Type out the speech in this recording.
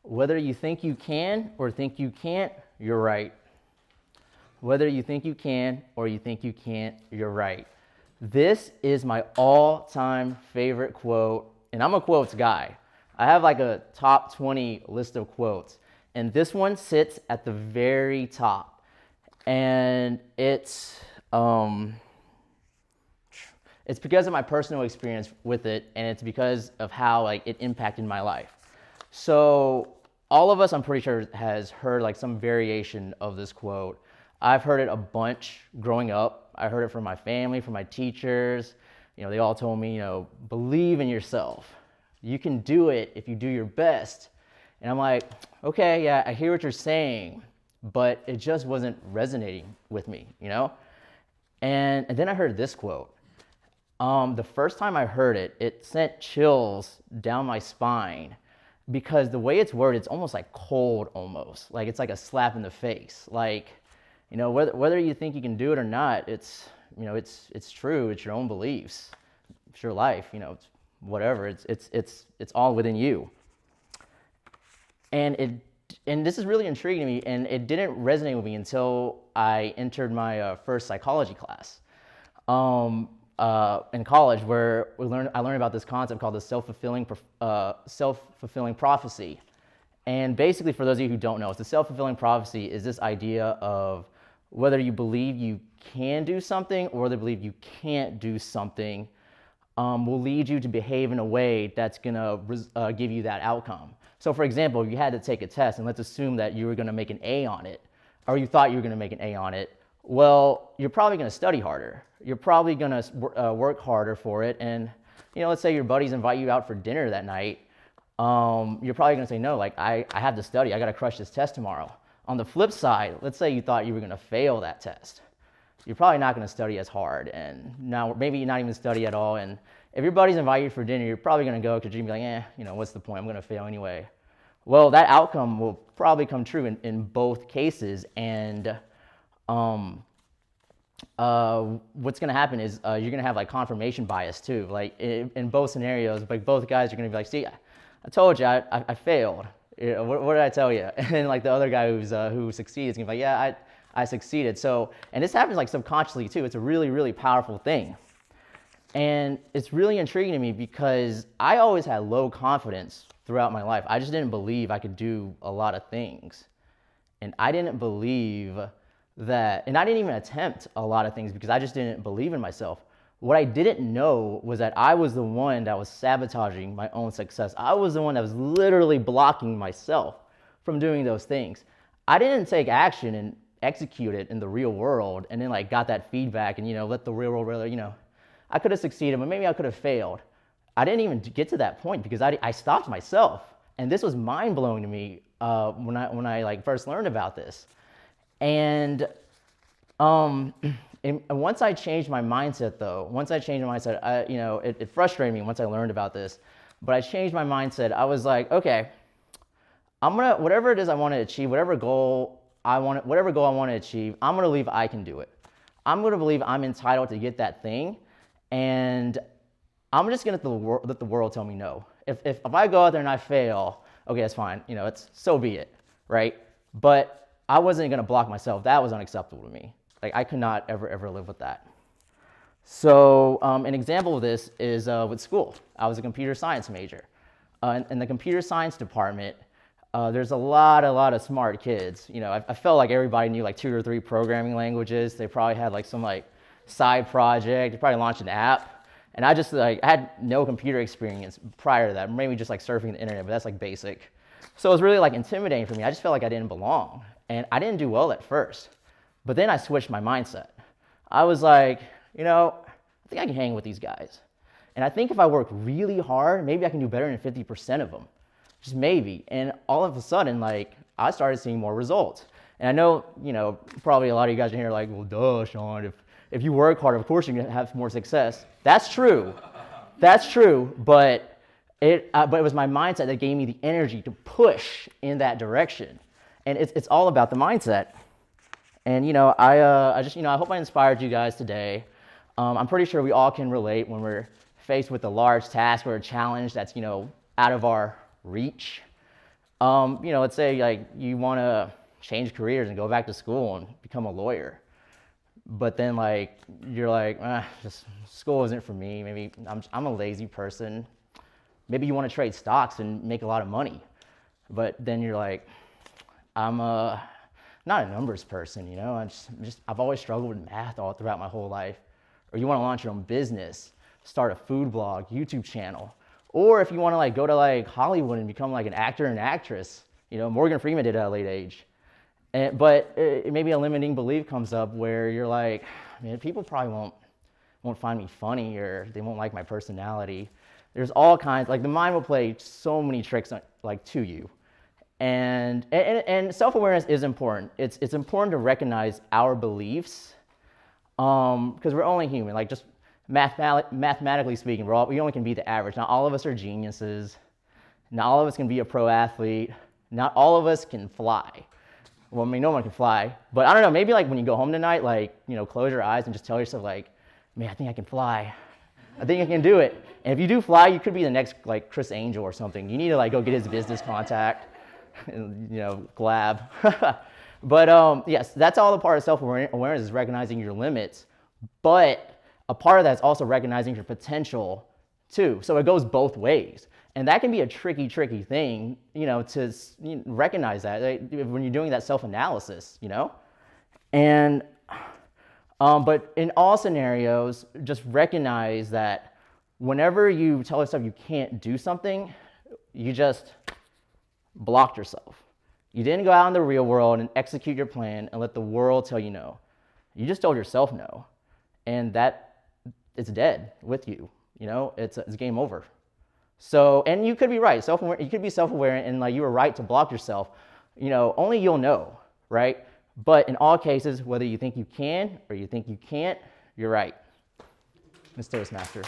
Whether you think you can or think you can't, you're right. Whether you think you can or you think you can't, you're right. This is my all-time favorite quote, and I'm a quotes guy. I have like a top 20 list of quotes, and this one sits at the very top. And it's because of my personal experience with it, and it's because of how like it impacted my life. So all of us, I'm pretty sure, has heard like some variation of this quote. I've heard it a bunch growing up. I heard it from my family, from my teachers. They all told me, believe in yourself. You can do it if you do your best. And I'm like, okay, yeah, I hear what you're saying, but it just wasn't resonating with me, And then I heard this quote. The first time I heard it, it sent chills down my spine because the way it's worded, it's almost like cold almost. Like it's like a slap in the face. Like, whether you think you can do it or not, it's true. It's your own beliefs. It's your life. It's whatever. It's all within you. And this is really intriguing to me, and it didn't resonate with me until I entered my first psychology class in college, where I learned about this concept called the self-fulfilling prophecy. And basically, for those of you who don't know, the self-fulfilling prophecy is this idea of whether you believe you can do something or whether you believe you can't do something will lead you to behave in a way that's going to give you that outcome. So for example, if you had to take a test, and let's assume that you were going to make an A on it, or you thought you were going to make an A on it, well, you're probably going to study harder. You're probably going to work harder for it. And, let's say your buddies invite you out for dinner that night. You're probably going to say, no, like I have to study. I got to crush this test tomorrow. On the flip side, let's say you thought you were going to fail that test. You're probably not going to study as hard, and now maybe you're not even study at all. And if your buddies invite you for dinner, you're probably going to go because you're going to be like, what's the point? I'm going to fail anyway. Well, that outcome will probably come true in both cases. And what's going to happen is you're going to have like confirmation bias too. Like in both scenarios, like both guys are going to be like, see, I told you I failed. What did I tell you? And then like the other guy who succeeds is going to be like, yeah, I succeeded. So, and this happens like subconsciously too. It's a really, really powerful thing. And it's really intriguing to me because I always had low confidence throughout my life. I just didn't believe I could do a lot of things. And I didn't believe that, and I didn't even attempt a lot of things because I just didn't believe in myself. What I didn't know was that I was the one that was sabotaging my own success. I was the one that was literally blocking myself from doing those things. I didn't take action and execute it in the real world and then like got that feedback and, let the real world really, I could have succeeded, but maybe I could have failed. I didn't even get to that point because I stopped myself. And this was mind blowing to me when I like first learned about this. And once I changed my mindset, though, it frustrated me once I learned about this. But I changed my mindset. I was like, okay, whatever it is I want to achieve, whatever goal I want to achieve, I'm going to believe I can do it. I'm going to believe I'm entitled to get that thing, and I'm just going to let the world tell me no. If I go out there and I fail, okay, that's fine. It's so be it, right? But I wasn't going to block myself. That was unacceptable to me. Like I could not ever live with that. So an example of this is with school. I was a computer science major. In the computer science department, there's a lot of smart kids. I felt like everybody knew like 2 or 3 programming languages. They probably had like some like side project. They probably launched an app. And I just I had no computer experience prior to that. Maybe just like surfing the internet, but that's like basic. So it was really like intimidating for me. I just felt like I didn't belong. And I didn't do well at first. But then I switched my mindset. I was like, I think I can hang with these guys. And I think if I work really hard, maybe I can do better than 50% of them. Just maybe. And all of a sudden, like, I started seeing more results. And I know, probably a lot of you guys in here are like, well, duh, Sean, if you work hard, of course you're going to have more success. That's true. That's true. But it was my mindset that gave me the energy to push in that direction. And it's all about the mindset. And, I hope I inspired you guys today. I'm pretty sure we all can relate when we're faced with a large task or a challenge that's, out of our reach. Let's say like you want to change careers and go back to school and become a lawyer. But then like, you're like, just school isn't for me. Maybe I'm a lazy person. Maybe you want to trade stocks and make a lot of money. But then you're like, I'm not a numbers person, I've always struggled with math all throughout my whole life. Or you want to launch your own business, start a food blog, YouTube channel. Or if you want to like go to like Hollywood and become like an actor and actress, Morgan Freeman did at a late age. But maybe a limiting belief comes up where you're like, man, people probably won't find me funny, or they won't like my personality. There's all kinds, like the mind will play so many tricks like to you. And self-awareness is important. It's important to recognize our beliefs, because we're only human. Like just mathematically speaking, we only can be the average. Not all of us are geniuses. Not all of us can be a pro athlete. Not all of us can fly. Well, I mean, no one can fly, but I don't know, maybe like when you go home tonight, like, close your eyes and just tell yourself like, man, I think I can fly. I think I can do it. And if you do fly, you could be the next like Chris Angel or something. You need to like go get his business contact and, glab. But yes, that's all a part of self-awareness, is recognizing your limits. But a part of that is also recognizing your potential too. So it goes both ways. And that can be a tricky thing, to recognize that when you're doing that self-analysis, And, but in all scenarios, just recognize that whenever you tell yourself you can't do something, you just blocked yourself. You didn't go out in the real world and execute your plan and let the world tell you no. You just told yourself no. And that it's dead with you, it's game over. So, and you could be right, you could be self-aware and like you were right to block yourself, only you'll know, right? But in all cases, whether you think you can or you think you can't, you're right. Ms. Toastmaster.